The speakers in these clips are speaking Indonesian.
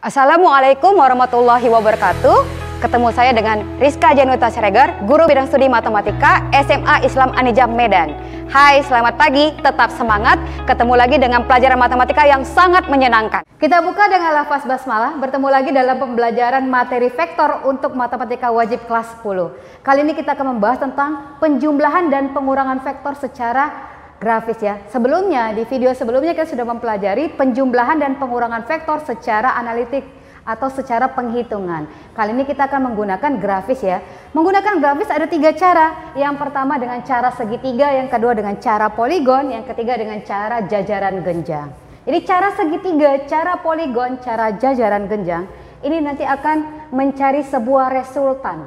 Assalamualaikum warahmatullahi wabarakatuh. Ketemu saya dengan Rizka Januta Siregar, guru bidang studi matematika SMA Islam Anijam Medan. Hai, selamat pagi, tetap semangat. Ketemu lagi dengan pelajaran matematika yang sangat menyenangkan. Kita buka dengan lafaz basmalah, bertemu lagi dalam pembelajaran materi vektor untuk matematika wajib kelas 10. Kali ini kita akan membahas tentang penjumlahan dan pengurangan vektor secara grafis ya. Sebelumnya, di video sebelumnya kita sudah mempelajari penjumlahan dan pengurangan vektor secara analitik atau secara penghitungan. Kali ini kita akan menggunakan grafis ya. Menggunakan grafis ada 3 cara. Yang pertama dengan cara segitiga, yang kedua dengan cara poligon, yang ketiga dengan cara jajaran genjang. Jadi cara segitiga, cara poligon, cara jajaran genjang ini nanti akan mencari sebuah resultan.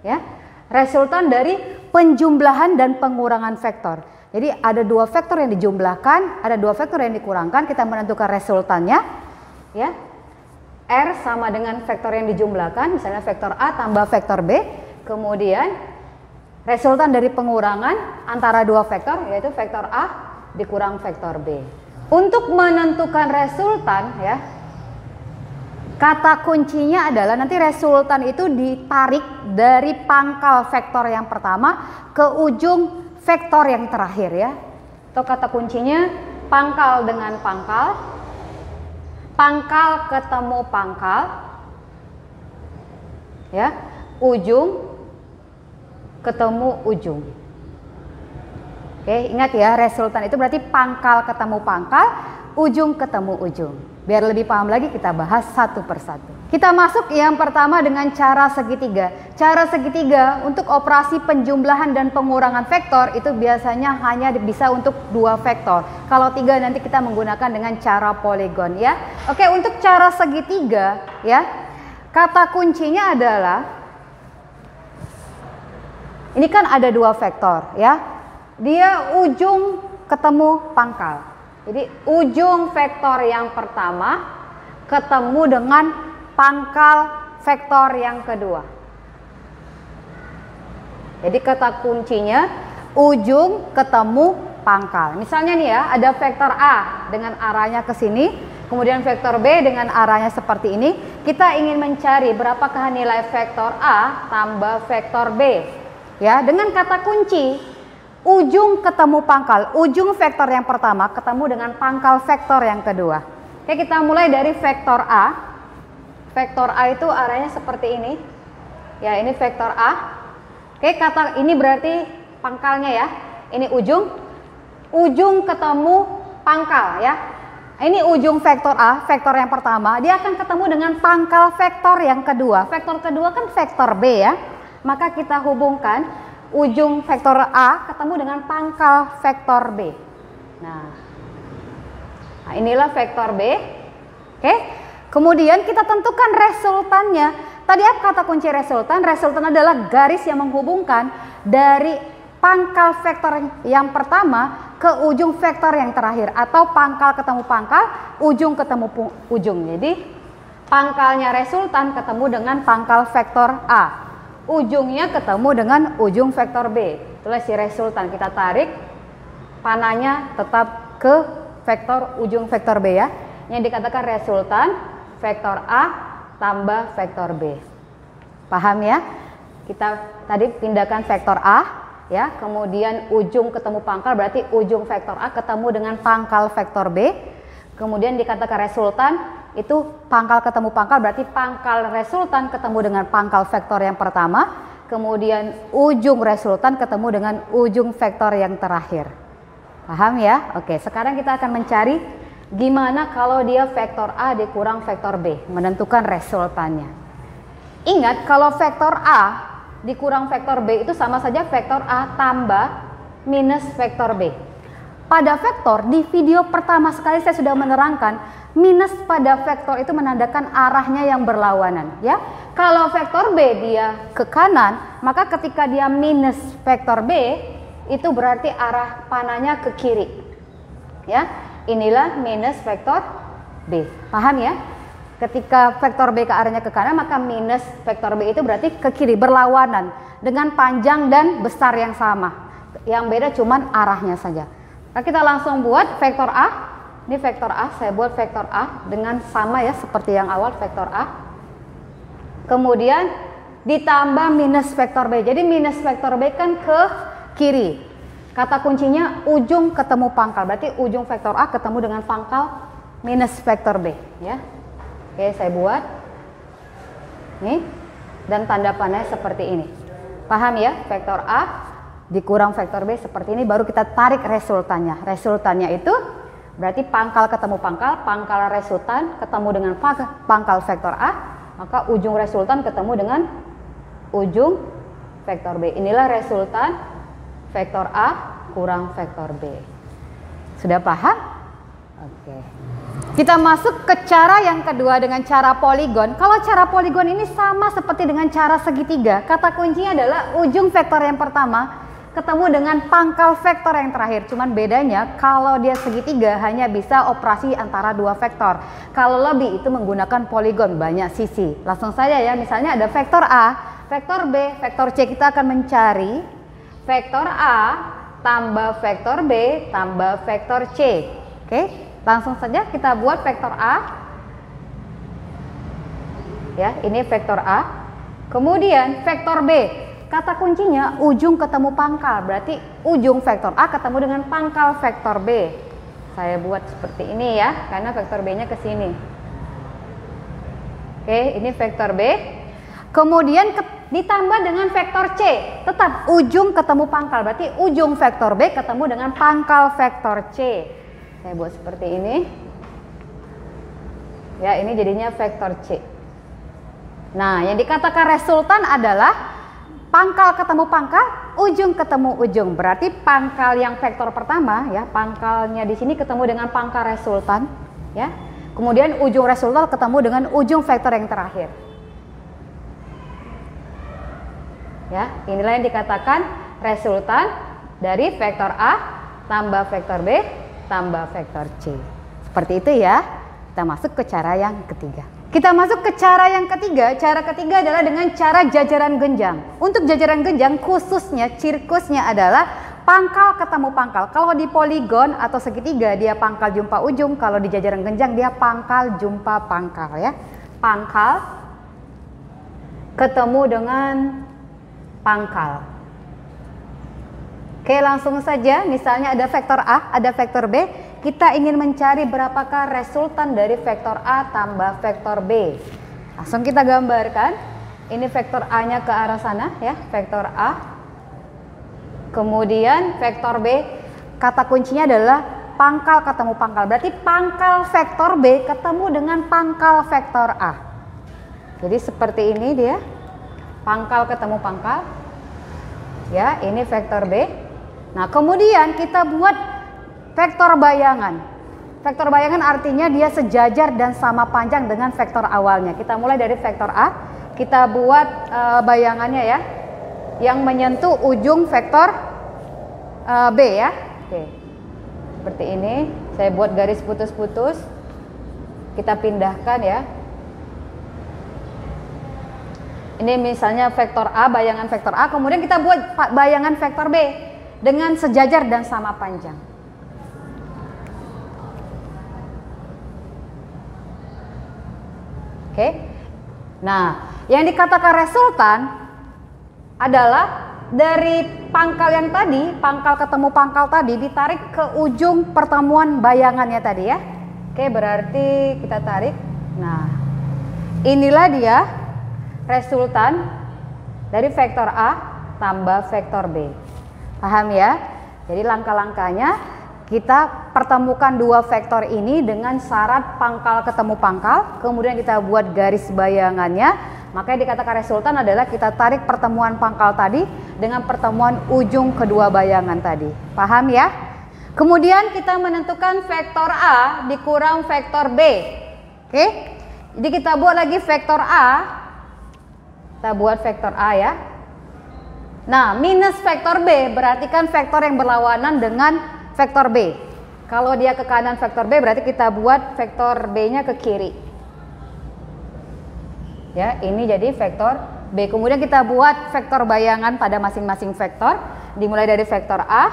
Ya. Resultan dari penjumlahan dan pengurangan vektor. Jadi ada 2 vektor yang dijumlahkan, ada 2 vektor yang dikurangkan, kita menentukan resultannya ya. R sama dengan vektor yang dijumlahkan, misalnya vektor A tambah vektor B. Kemudian resultan dari pengurangan antara 2 vektor, yaitu vektor A dikurang vektor B. Untuk menentukan resultan ya, kata kuncinya adalah nanti resultan itu ditarik dari pangkal vektor yang pertama ke ujung vektor yang terakhir ya. Atau kata kuncinya pangkal dengan pangkal, pangkal ketemu pangkal, ya, ujung ketemu ujung. Oke, ingat ya, resultan itu berarti pangkal ketemu pangkal, ujung ketemu ujung. Biar lebih paham lagi kita bahas satu persatu. Kita masuk yang pertama dengan cara segitiga. Cara segitiga untuk operasi penjumlahan dan pengurangan vektor itu biasanya hanya bisa untuk 2 vektor. Kalau 3 nanti kita menggunakan dengan cara poligon ya. Oke, untuk cara segitiga ya, kata kuncinya adalah ini kan ada 2 vektor ya. Dia ujung ketemu pangkal. Jadi ujung vektor yang pertama ketemu dengan pangkal vektor yang kedua. Jadi kata kuncinya ujung ketemu pangkal. Misalnya nih ya, ada vektor A dengan arahnya ke sini, kemudian vektor B dengan arahnya seperti ini. Kita ingin mencari berapakah nilai vektor A tambah vektor B. Ya, dengan kata kunci ujung ketemu pangkal. Ujung vektor yang pertama ketemu dengan pangkal vektor yang kedua. Oke, kita mulai dari vektor A. Vektor A itu arahnya seperti ini. Ya, ini vektor A. Oke, kata ini berarti pangkalnya ya. Ini ujung. Ujung ketemu pangkal ya. Ini ujung vektor A, vektor yang pertama. Dia akan ketemu dengan pangkal vektor yang kedua. Vektor kedua kan vektor B ya. Maka kita hubungkan ujung vektor A ketemu dengan pangkal vektor B. Nah inilah vektor B. Oke. Kemudian kita tentukan resultannya. Tadi apa kata kunci resultan? Resultan adalah garis yang menghubungkan dari pangkal vektor yang pertama ke ujung vektor yang terakhir. Atau pangkal ketemu pangkal, ujung ketemu ujung. Jadi pangkalnya resultan ketemu dengan pangkal vektor A. Ujungnya ketemu dengan ujung vektor B. Itulah si resultan. Kita tarik panahnya tetap ke vektor ujung vektor B ya. Yang dikatakan resultan vektor A tambah vektor B. Paham ya? Kita tadi pindahkan vektor A ya, kemudian ujung ketemu pangkal berarti ujung vektor A ketemu dengan pangkal vektor B. Kemudian dikatakan resultan itu pangkal ketemu pangkal berarti pangkal resultan ketemu dengan pangkal vektor yang pertama. Kemudian ujung resultan ketemu dengan ujung vektor yang terakhir. Paham ya? Oke, sekarang kita akan mencari gimana kalau dia vektor A dikurang vektor B, menentukan resultannya. Ingat kalau vektor A dikurang vektor B itu sama saja vektor A tambah minus vektor B. Pada vektor di video pertama sekali saya sudah menerangkan minus pada vektor itu menandakan arahnya yang berlawanan ya. Kalau vektor B dia ke kanan, maka ketika dia minus vektor B itu berarti arah panahnya ke kiri. Ya. Inilah minus vektor B. Paham ya? Ketika vektor B ke arahnya ke kanan, maka minus vektor B itu berarti ke kiri, berlawanan dengan panjang dan besar yang sama. Yang beda cuman arahnya saja. Nah, kita langsung buat vektor A Ini vektor A, saya buat vektor A dengan sama ya seperti yang awal, vektor A. Kemudian ditambah minus vektor B. Jadi minus vektor B kan ke kiri. Kata kuncinya ujung ketemu pangkal. Berarti ujung vektor A ketemu dengan pangkal minus vektor B ya. Oke, saya buat. Nih. Dan tanda panahnya seperti ini. Paham ya? Vektor A dikurang vektor B seperti ini, baru kita tarik resultannya. Resultannya itu berarti pangkal ketemu pangkal, pangkal resultan ketemu dengan pangkal vektor A, maka ujung resultan ketemu dengan ujung vektor B. Inilah resultan vektor A kurang vektor B. Sudah paham? Oke. Kita masuk ke cara yang kedua dengan cara poligon. Kalau cara poligon ini sama seperti dengan cara segitiga. Kata kuncinya adalah ujung vektor yang pertama ketemu dengan pangkal vektor yang terakhir. Cuman bedanya kalau dia segitiga hanya bisa operasi antara dua vektor. Kalau lebih itu menggunakan poligon banyak sisi. Langsung saja ya, misalnya ada vektor A, vektor B, vektor C. Kita akan mencari vektor A tambah vektor B tambah vektor C. Oke, langsung saja kita buat vektor A. Ya, ini vektor A. Kemudian vektor B. Kata kuncinya ujung ketemu pangkal, berarti ujung vektor A ketemu dengan pangkal vektor B. Saya buat seperti ini ya, karena vektor B-nya ke sini. Oke, ini vektor B. Kemudian ditambah dengan vektor C, tetap ujung ketemu pangkal, berarti ujung vektor B ketemu dengan pangkal vektor C. Saya buat seperti ini. Ya, ini jadinya vektor C. Nah, yang dikatakan resultan adalah pangkal ketemu pangkal, ujung ketemu ujung. Berarti pangkal yang vektor pertama ya, pangkalnya di sini ketemu dengan pangkal resultan ya. Kemudian ujung resultan ketemu dengan ujung vektor yang terakhir. Ya, inilah yang dikatakan resultan dari vektor A tambah vektor B tambah vektor C. Seperti itu ya. Kita masuk ke cara yang ketiga. Kita masuk ke cara yang ketiga. Cara ketiga adalah dengan cara jajaran genjang. Untuk jajaran genjang khususnya sirkusnya adalah pangkal ketemu pangkal. Kalau di poligon atau segitiga dia pangkal jumpa ujung. Kalau di jajaran genjang dia pangkal jumpa pangkal ya. Pangkal ketemu dengan pangkal. Oke, langsung saja. Misalnya ada vektor A, ada vektor B. Kita ingin mencari berapakah resultan dari vektor A tambah vektor B. Langsung kita gambarkan. Ini vektor A-nya ke arah sana ya, vektor A. Kemudian vektor B, kata kuncinya adalah pangkal ketemu pangkal. Berarti pangkal vektor B ketemu dengan pangkal vektor A. Jadi seperti ini dia. Pangkal ketemu pangkal. Ya, ini vektor B. Nah, kemudian kita buat vektor bayangan. Vektor bayangan artinya dia sejajar dan sama panjang dengan vektor awalnya. Kita mulai dari vektor A, kita buat bayangannya ya, yang menyentuh ujung vektor B ya. Oke. Seperti ini, saya buat garis putus-putus. Kita pindahkan ya. Ini misalnya vektor A, bayangan vektor A, kemudian kita buat bayangan vektor B dengan sejajar dan sama panjang. Oke. Nah, yang dikatakan resultan adalah dari pangkal yang tadi, pangkal ketemu pangkal tadi ditarik ke ujung pertemuan bayangannya tadi ya. Oke, berarti kita tarik. Nah, inilah dia resultan dari vektor A tambah vektor B. Paham ya? Jadi langkah-langkahnya kita pertemukan dua vektor ini dengan syarat pangkal ketemu pangkal, kemudian kita buat garis bayangannya. Maka yang dikatakan resultan adalah kita tarik pertemuan pangkal tadi dengan pertemuan ujung kedua bayangan tadi. Paham ya? Kemudian kita menentukan vektor A dikurang vektor B. Oke? Jadi kita buat lagi vektor A. Kita buat vektor A ya. Nah, minus vektor B berarti kan vektor yang berlawanan dengan vektor B. Kalau dia ke kanan vektor B, berarti kita buat vektor B-nya ke kiri. Ya, ini jadi vektor B. Kemudian kita buat vektor bayangan pada masing-masing vektor. Dimulai dari vektor A.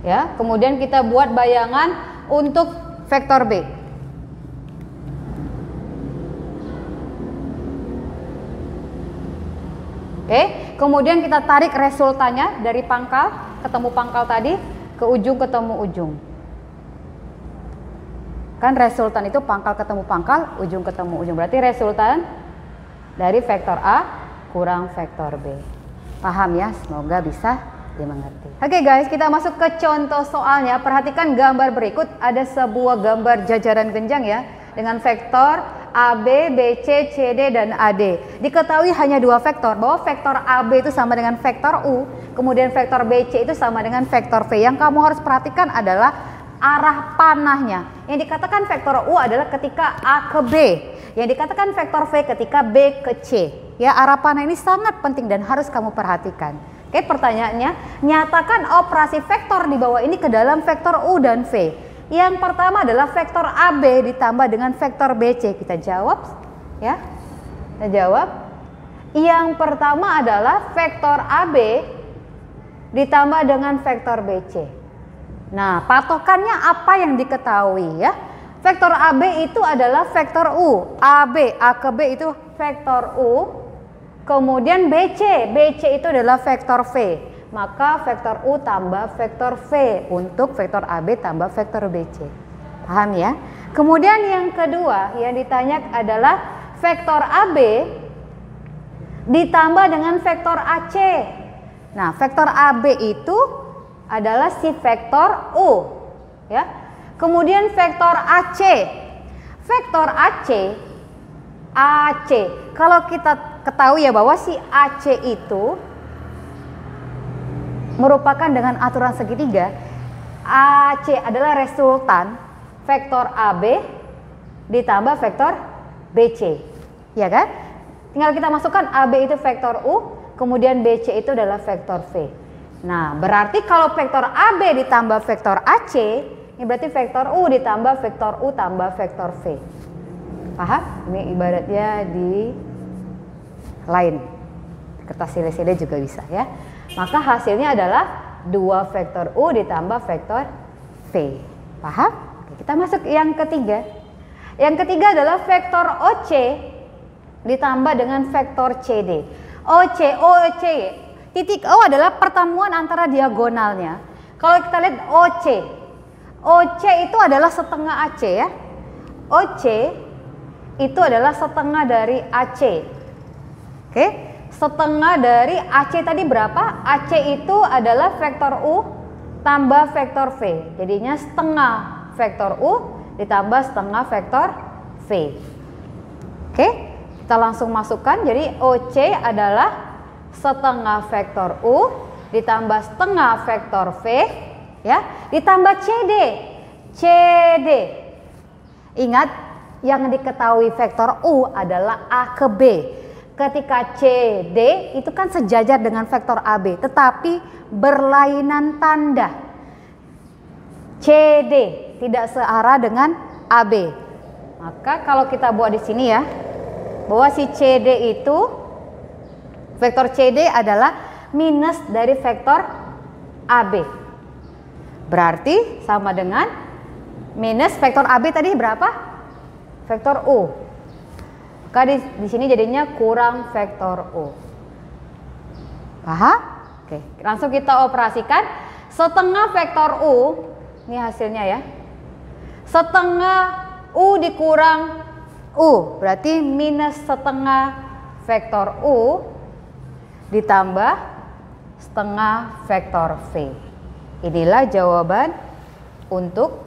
Ya, kemudian kita buat bayangan untuk vektor B. Oke, kemudian kita tarik resultannya dari pangkal ketemu pangkal tadi ke ujung ketemu ujung. Kan resultan itu pangkal ketemu pangkal, ujung ketemu ujung. Berarti resultan dari vektor A kurang vektor B. Paham ya? Semoga bisa dimengerti. Oke guys, kita masuk ke contoh soalnya. Perhatikan gambar berikut. Ada sebuah gambar jajaran genjang ya, dengan vektor AB, BC, CD, dan AD. Diketahui hanya dua vektor, bahwa vektor AB itu sama dengan vektor U, kemudian vektor BC itu sama dengan vektor V. Yang kamu harus perhatikan adalah arah panahnya. Yang dikatakan vektor U adalah ketika A ke B. Yang dikatakan vektor V ketika B ke C. Ya, arah panah ini sangat penting dan harus kamu perhatikan. Oke, pertanyaannya, nyatakan operasi vektor di bawah ini ke dalam vektor U dan V. Yang pertama adalah vektor AB ditambah dengan vektor BC. Kita jawab ya. Kita jawab. Yang pertama adalah vektor AB ditambah dengan vektor BC. Nah, patokannya apa yang diketahui ya? Vektor AB itu adalah vektor U. AB, A ke B itu vektor U. Kemudian BC, BC itu adalah vektor V. Maka vektor U tambah vektor V untuk vektor AB tambah vektor BC. Paham ya? Kemudian yang kedua yang ditanya adalah vektor AB ditambah dengan vektor AC. Nah, vektor AB itu adalah si vektor U ya. Kemudian vektor AC. Vektor AC kalau kita ketahui ya bahwa si AC itu merupakan dengan aturan segitiga. AC adalah resultan vektor AB ditambah vektor BC. Ya kan? Tinggal kita masukkan AB itu vektor U, kemudian BC itu adalah vektor V. Nah, berarti kalau vektor AB ditambah vektor AC, ini berarti vektor U ditambah vektor U tambah vektor V. Paham? Ini ibaratnya di lain. Kertas CD juga bisa ya. Maka hasilnya adalah 2 vektor U ditambah vektor V. Paham? Oke, kita masuk yang ketiga. Yang ketiga adalah vektor OC ditambah dengan vektor CD. OC. Titik O adalah pertemuan antara diagonalnya. Kalau kita lihat OC itu adalah setengah AC ya. OC itu adalah setengah dari AC. Oke, setengah dari AC tadi berapa? AC itu adalah vektor U tambah vektor V. Jadinya setengah vektor U ditambah setengah vektor V. Oke, kita langsung masukkan. Jadi OC adalah setengah vektor U ditambah setengah vektor V ya, ditambah CD. Ingat, yang diketahui vektor U adalah A ke B. Ketika CD itu kan sejajar dengan vektor AB, tetapi berlainan tanda. CD tidak searah dengan AB. Maka kalau kita buat di sini ya, bahwa si CD itu vektor CD adalah minus dari vektor AB. Berarti sama dengan minus vektor AB tadi berapa? Vektor U. Maka di sini jadinya kurang vektor U. Paham? Oke, langsung kita operasikan. Setengah vektor U, ini hasilnya ya. Setengah U dikurang U, berarti minus setengah vektor U ditambah setengah vektor V. Inilah jawaban untuk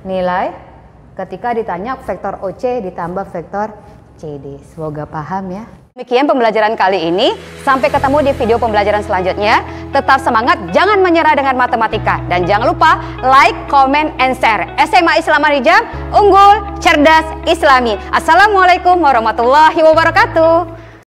nilai ketika ditanya vektor OC ditambah vektor CD. Semoga paham ya. Demikian pembelajaran kali ini. Sampai ketemu di video pembelajaran selanjutnya. Tetap semangat, jangan menyerah dengan matematika. Dan jangan lupa like, comment, and share. SMA Islam Marijam, unggul, cerdas, islami. Assalamualaikum warahmatullahi wabarakatuh.